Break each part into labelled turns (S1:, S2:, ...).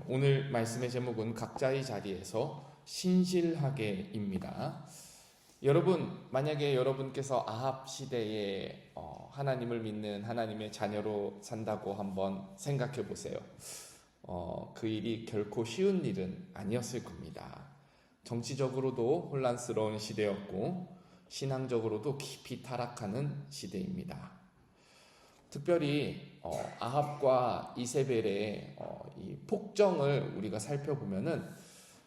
S1: 오늘 말씀의 제목은 각자의 자리에서 신실하게입니다. 여러분, 만약에 여러분께서 아합 시대에 하나님을 믿는 하나님의 자녀로 산다고 한번 생각해 보세요. 그 일이 결코 쉬운 일은 아니었을 겁니다. 정치적으로도 혼란스러운 시대였고 신앙적으로도 깊이 타락하는 시대입니다. 특별히 아합과 이세벨의 이 폭정을 우리가 살펴보면은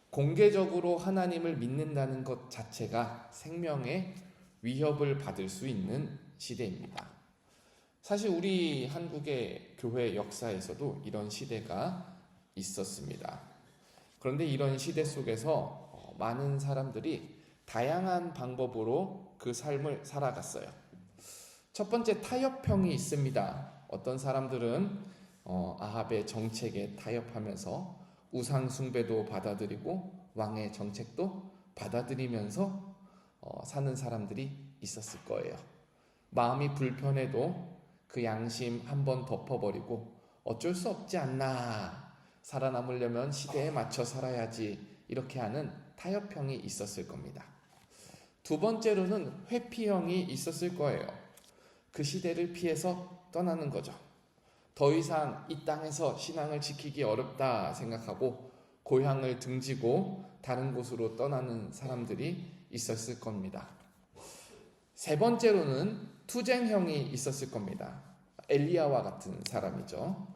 S1: 공개적으로 하나님을 믿는다는 것 자체가 생명의 위협을 받을 수 있는 시대입니다. 사실 우리 한국의 교회 역사에서도 이런 시대가 있었습니다. 그런데 이런 시대 속에서 많은 사람들이 다양한 방법으로 그 삶을 살아갔어요. 첫 번째, 타협형이 있습니다. 어떤 사람들은 아합의 정책에 타협하면서 우상 숭배도 받아들이고 왕의 정책도 받아들이면서 사는 사람들이 있었을 거예요. 마음이 불편해도 그 양심 한번 덮어버리고 어쩔 수 없지 않나, 살아남으려면 시대에 맞춰 살아야지, 이렇게 하는 타협형이 있었을 겁니다. 두 번째로는 회피형이 있었을 거예요. 그 시대를 피해서 떠나는 거죠. 더 이상 이 땅에서 신앙을 지키기 어렵다 생각하고 고향을 등지고 다른 곳으로 떠나는 사람들이 있었을 겁니다. 세 번째로는 투쟁형이 있었을 겁니다. 엘리야와 같은 사람이죠.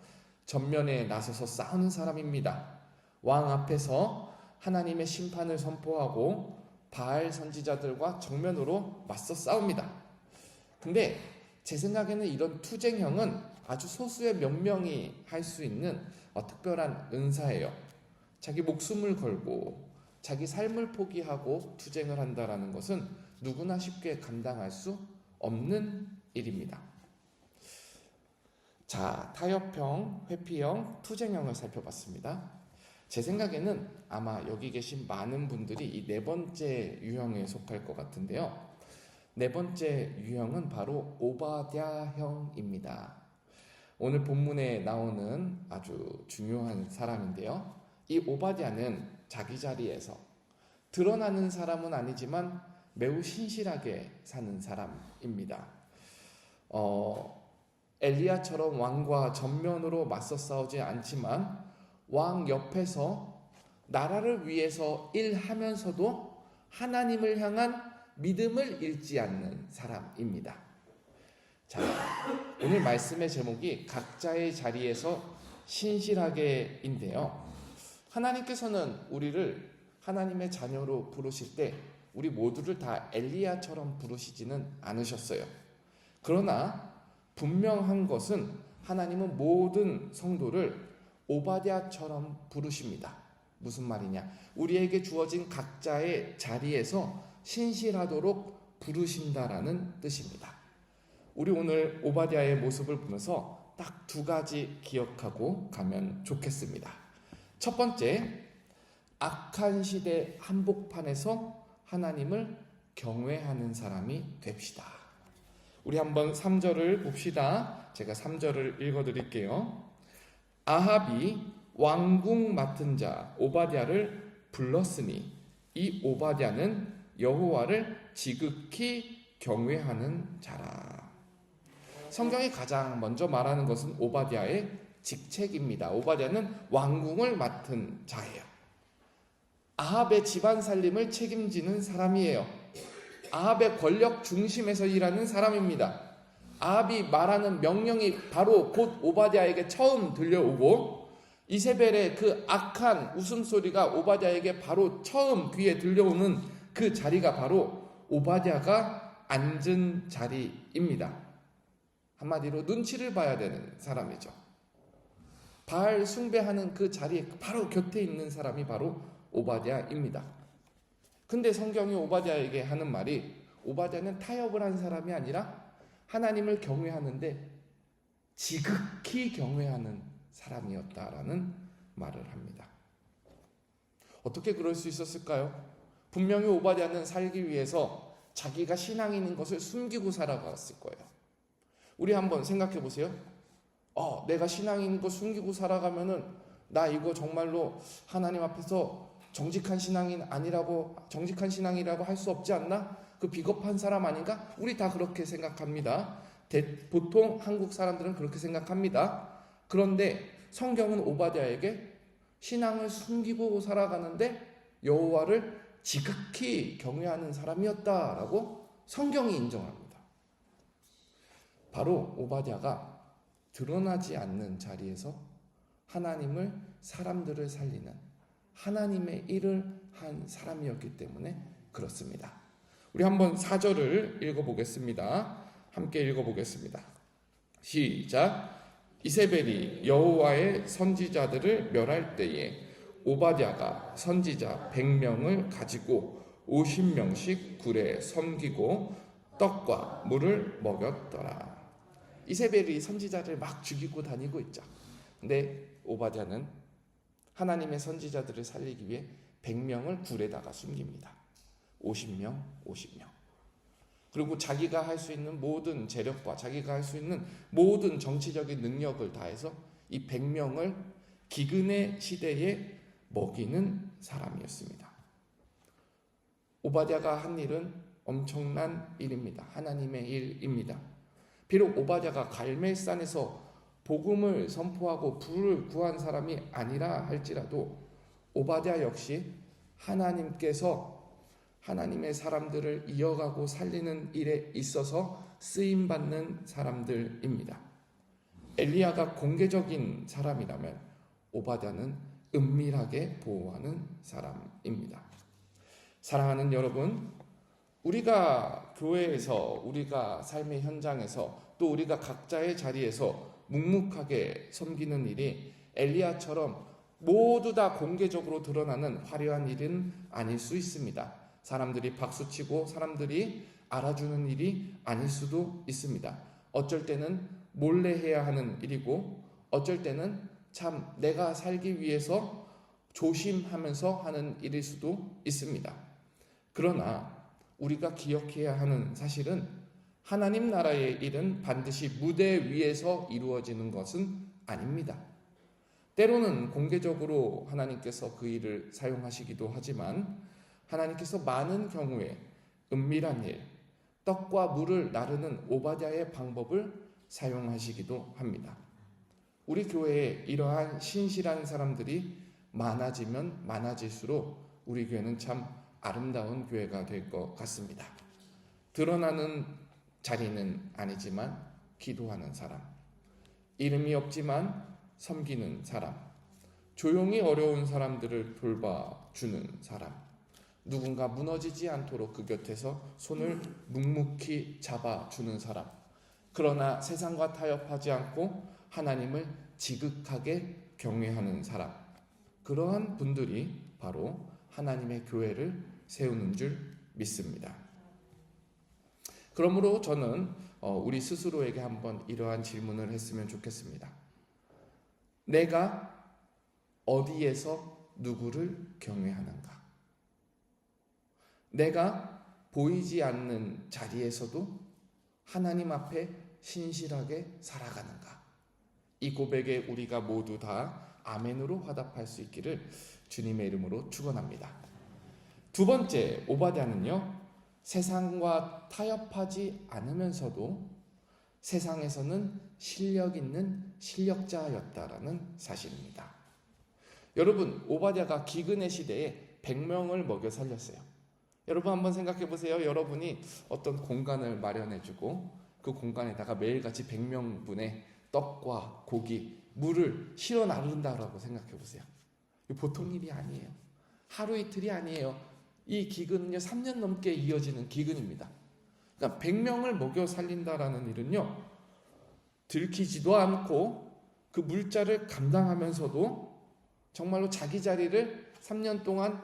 S1: 전면에 나서서 싸우는 사람입니다. 왕 앞에서 하나님의 심판을 선포하고 바알 선지자들과 정면으로 맞서 싸웁니다. 근데 제 생각에는 이런 투쟁형은 아주 소수의 몇 명이 할 수 있는 특별한 은사예요. 자기 목숨을 걸고 자기 삶을 포기하고 투쟁을 한다는 것은 누구나 쉽게 감당할 수 없는 일입니다. 자, 타협형, 회피형, 투쟁형을 살펴봤습니다. 제 생각에는 아마 여기 계신 많은 분들이 이 네 번째 유형에 속할 것 같은데요. 네 번째 유형은 바로 오바댜형입니다. 오늘 본문에 나오는 아주 중요한 사람인데요. 이 오바댜는 자기 자리에서 드러나는 사람은 아니지만 매우 신실하게 사는 사람입니다. 엘리야처럼 왕과 전면으로 맞서 싸우지 않지만 왕 옆에서 나라를 위해서 일하면서도 하나님을 향한 믿음을 잃지 않는 사람입니다. 자, 오늘 말씀의 제목이 각자의 자리에서 신실하게인데요. 하나님께서는 우리를 하나님의 자녀로 부르실 때 우리 모두를 다 엘리야처럼 부르시지는 않으셨어요. 그러나 분명한 것은 하나님은 모든 성도를 오바댜처럼 부르십니다. 무슨 말이냐? 우리에게 주어진 각자의 자리에서 신실하도록 부르신다라는 뜻입니다. 우리 오늘 오바댜의 모습을 보면서 딱 두 가지 기억하고 가면 좋겠습니다. 첫 번째, 악한 시대 한복판에서 하나님을 경외하는 사람이 됩시다. 우리 한번 3절을 봅시다. 제가 3절을 읽어드릴게요. 아합이 왕궁 맡은 자 오바댜를 불렀으니 이 오바댜는 여호와를 지극히 경외하는 자라. 성경이 가장 먼저 말하는 것은 오바댜의 직책입니다. 오바댜는 왕궁을 맡은 자예요. 아합의 집안 살림을 책임지는 사람이에요. 아합의 권력 중심에서 일하는 사람입니다. 아합이 말하는 명령이 바로 곧 오바댜에게 처음 들려오고 이세벨의 그 악한 웃음소리가 오바댜에게 바로 처음 귀에 들려오는 그 자리가 바로 오바댜가 앉은 자리입니다. 한마디로 눈치를 봐야 되는 사람이죠. 바알 숭배하는 그 자리에 바로 곁에 있는 사람이 바로 오바댜입니다. 근데 성경이 오바댜에게 하는 말이 오바댜는 타협을 한 사람이 아니라 하나님을 경외하는데 지극히 경외하는 사람이었다라는 말을 합니다. 어떻게 그럴 수 있었을까요? 분명히 오바댜는 살기 위해서 자기가 신앙인인 것을 숨기고 살아갔을 거예요. 우리 한번 생각해 보세요. 내가 신앙인인 거 숨기고 살아가면은 나 이거 정말로 하나님 앞에서 정직한 신앙이라고 할 수 없지 않나? 그 비겁한 사람 아닌가? 우리 다 그렇게 생각합니다. 보통 한국 사람들은 그렇게 생각합니다. 그런데 성경은 오바댜에게 신앙을 숨기고 살아가는데 여호와를 지극히 경외하는 사람이었다라고 성경이 인정합니다. 바로 오바댜가 드러나지 않는 자리에서 하나님을, 사람들을 살리는 하나님의 일을 한 사람이었기 때문에 그렇습니다. 우리 한번 4절을 읽어보겠습니다. 함께 읽어보겠습니다. 시작. 이세벨이 여호와의 선지자들을 멸할 때에 오바댜가 선지자 100명을 가지고 50명씩 굴에 섬기고 떡과 물을 먹였더라. 이세벨이 선지자를 막 죽이고 다니고 있죠. 근데 오바댜는 하나님의 선지자들을 살리기 위해 100명을 굴에다가 숨깁니다. 50명. 그리고 자기가 할 수 있는 모든 재력과 자기가 할 수 있는 모든 정치적인 능력을 다해서 이 100명을 기근의 시대에 먹이는 사람이었습니다. 오바댜가 한 일은 엄청난 일입니다. 하나님의 일입니다. 비록 오바댜가 갈멜산에서 복음을 선포하고 부를 구한 사람이 아니라 할지라도 오바댜 역시 하나님께서 하나님의 사람들을 이어가고 살리는 일에 있어서 쓰임받는 사람들입니다. 엘리야가 공개적인 사람이라면 오바댜는 은밀하게 보호하는 사람입니다. 사랑하는 여러분, 우리가 교회에서, 우리가 삶의 현장에서, 또 우리가 각자의 자리에서 묵묵하게 섬기는 일이 엘리야처럼 모두 다 공개적으로 드러나는 화려한 일은 아닐 수 있습니다. 사람들이 박수치고 사람들이 알아주는 일이 아닐 수도 있습니다. 어쩔 때는 몰래 해야 하는 일이고, 어쩔 때는 참 내가 살기 위해서 조심하면서 하는 일일 수도 있습니다. 그러나 우리가 기억해야 하는 사실은 하나님 나라의 일은 반드시 무대 위에서 이루어지는 것은 아닙니다. 때로는 공개적으로 하나님께서 그 일을 사용하시기도 하지만 하나님께서 많은 경우에 은밀한 일, 떡과 물을 나르는 오바댜의 방법을 사용하시기도 합니다. 우리 교회에 이러한 신실한 사람들이 많아지면 많아질수록 우리 교회는 참 아름다운 교회가 될 것 같습니다. 드러나는 자리는 아니지만 기도하는 사람, 이름이 없지만 섬기는 사람, 조용히 어려운 사람들을 돌봐주는 사람, 누군가 무너지지 않도록 그 곁에서 손을 묵묵히 잡아주는 사람, 그러나 세상과 타협하지 않고 하나님을 지극하게 경외하는 사람, 그러한 분들이 바로 하나님의 교회를 세우는 줄 믿습니다. 그러므로 저는 우리 스스로에게 한번 이러한 질문을 했으면 좋겠습니다. 내가 어디에서 누구를 경외하는가? 내가 보이지 않는 자리에서도 하나님 앞에 신실하게 살아가는가? 이 고백에 우리가 모두 다 아멘으로 화답할 수 있기를 주님의 이름으로 축원합니다. 두 번째, 오바댜는요, 세상과 타협하지 않으면서도 세상에서는 실력 있는 실력자였다라는 사실입니다. 여러분, 오바댜가 기근의 시대에 100명을 먹여 살렸어요. 여러분 한번 생각해 보세요. 여러분이 어떤 공간을 마련해주고 그 공간에다가 매일같이 100명분의 떡과 고기, 물을 실어 나른다라고 생각해 보세요. 보통 일이 아니에요. 하루 이틀이 아니에요. 이 기근은요 3년 넘게 이어지는 기근입니다. 그러니까 100명을 먹여 살린다라는 일은요 들키지도 않고 그 물자를 감당하면서도 정말로 자기 자리를 3년 동안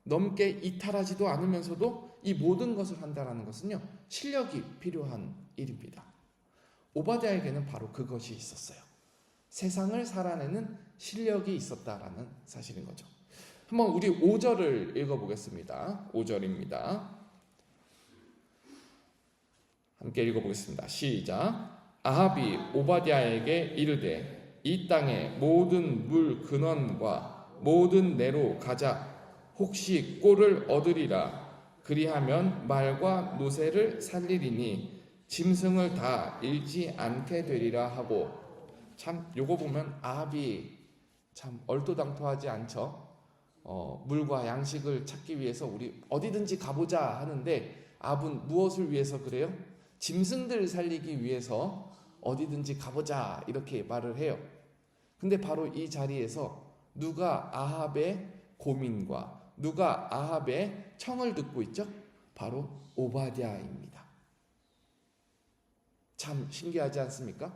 S1: 넘게 이탈하지도 않으면서도 이 모든 것을 한다는 것은요 실력이 필요한 일입니다. 오바댜에게는 바로 그것이 있었어요. 세상을 살아내는 실력이 있었다라는 사실인 거죠. 한번 우리 5절을 읽어보겠습니다. 5절입니다. 함께 읽어보겠습니다. 시작. 아합이 오바댜에게 이르되 이 땅의 모든 물 근원과 모든 내로 가자. 혹시 꼴을 얻으리라. 그리하면 말과 노새를 살리리니 짐승을 다 잃지 않게 되리라 하고. 참 요거 보면 아합이 참 얼토당토하지 않죠. 물과 양식을 찾기 위해서 우리 어디든지 가보자 하는데 아합은 무엇을 위해서 그래요? 짐승들 살리기 위해서 어디든지 가보자 이렇게 말을 해요. 근데 바로 이 자리에서 누가 아합의 고민과 누가 아합의 청을 듣고 있죠? 바로 오바댜입니다. 참 신기하지 않습니까?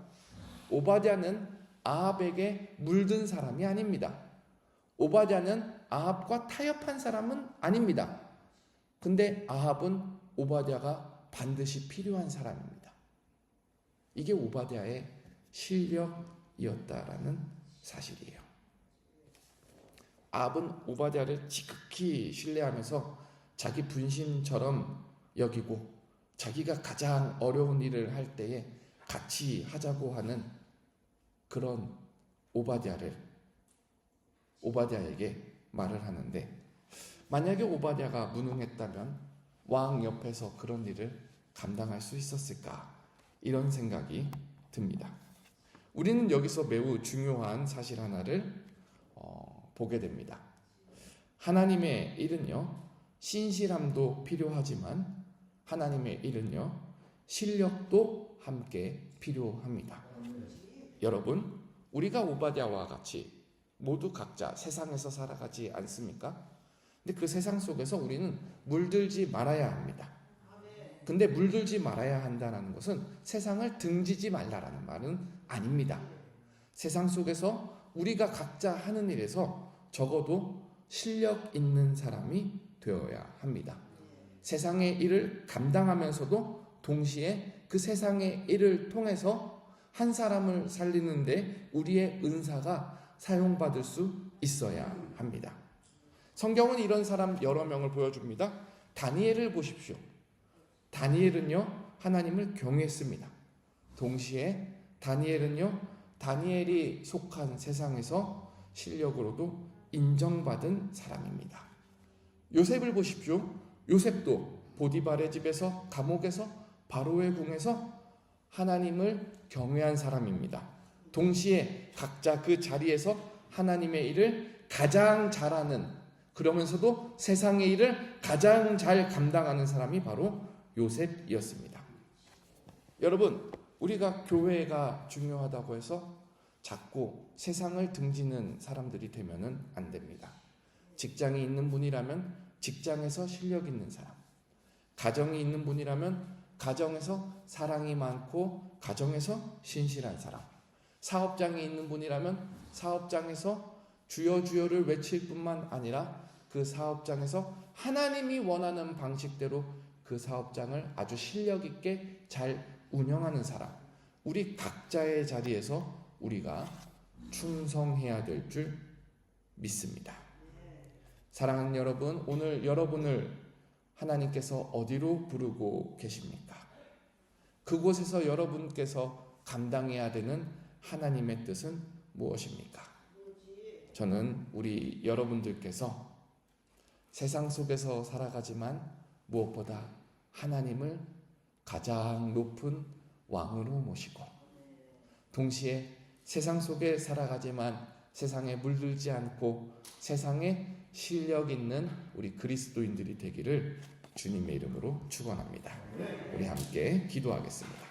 S1: 오바댜는 아합에게 물든 사람이 아닙니다. 오바댜는 아합과 타협한 사람은 아닙니다. 근데 아합은 오바댜가 반드시 필요한 사람입니다. 이게 오바댜의 실력이었다라는 사실이에요. 아합은 오바댜를 지극히 신뢰하면서 자기 분신처럼 여기고 자기가 가장 어려운 일을 할 때에 같이 하자고 하는 그런 오바댜에게 말을 하는데, 만약에 오바댜가 무능했다면 왕 옆에서 그런 일을 감당할 수 있었을까? 이런 생각이 듭니다. 우리는 여기서 매우 중요한 사실 하나를 보게 됩니다. 하나님의 일은요, 신실함도 필요하지만 하나님의 일은요, 실력도 함께 필요합니다. 여러분, 우리가 오바댜와 같이 모두 각자 세상에서 살아가지 않습니까? 근데 그 세상 속에서 우리는 물들지 말아야 합니다. 근데 물들지 말아야 한다는 것은 세상을 등지지 말라라는 말은 아닙니다. 세상 속에서 우리가 각자 하는 일에서 적어도 실력 있는 사람이 되어야 합니다. 세상의 일을 감당하면서도 동시에 그 세상의 일을 통해서 한 사람을 살리는데 우리의 은사가 사용받을 수 있어야 합니다. 성경은 이런 사람 여러 명을 보여줍니다. 다니엘을 보십시오. 다니엘은요, 하나님을 경외했습니다. 동시에 다니엘이 속한 세상에서 실력으로도 인정받은 사람입니다. 요셉을 보십시오. 요셉도 보디발의 집에서, 감옥에서, 바로의 궁에서 하나님을 경외한 사람입니다. 동시에 각자 그 자리에서 하나님의 일을 가장 잘하는, 그러면서도 세상의 일을 가장 잘 감당하는 사람이 바로 요셉이었습니다. 여러분, 우리가 교회가 중요하다고 해서 자꾸 세상을 등지는 사람들이 되면은 안 됩니다. 직장이 있는 분이라면 직장에서 실력 있는 사람, 가정이 있는 분이라면 가정에서 사랑이 많고 가정에서 신실한 사람, 사업장이 있는 분이라면 사업장에서 주여 주여를 외칠 뿐만 아니라 그 사업장에서 하나님이 원하는 방식대로 그 사업장을 아주 실력 있게 잘 운영하는 사람, 우리 각자의 자리에서 우리가 충성해야 될 줄 믿습니다. 사랑하는 여러분, 오늘 여러분을 하나님께서 어디로 부르고 계십니까? 그곳에서 여러분께서 감당해야 되는 하나님의 뜻은 무엇입니까? 저는 우리 여러분들께서 세상 속에서 살아가지만 무엇보다 하나님을 가장 높은 왕으로 모시고, 동시에 세상 속에 살아가지만 세상에 물들지 않고 세상에 실력 있는 우리 그리스도인들이 되기를 주님의 이름으로 축원합니다. 우리 함께 기도하겠습니다.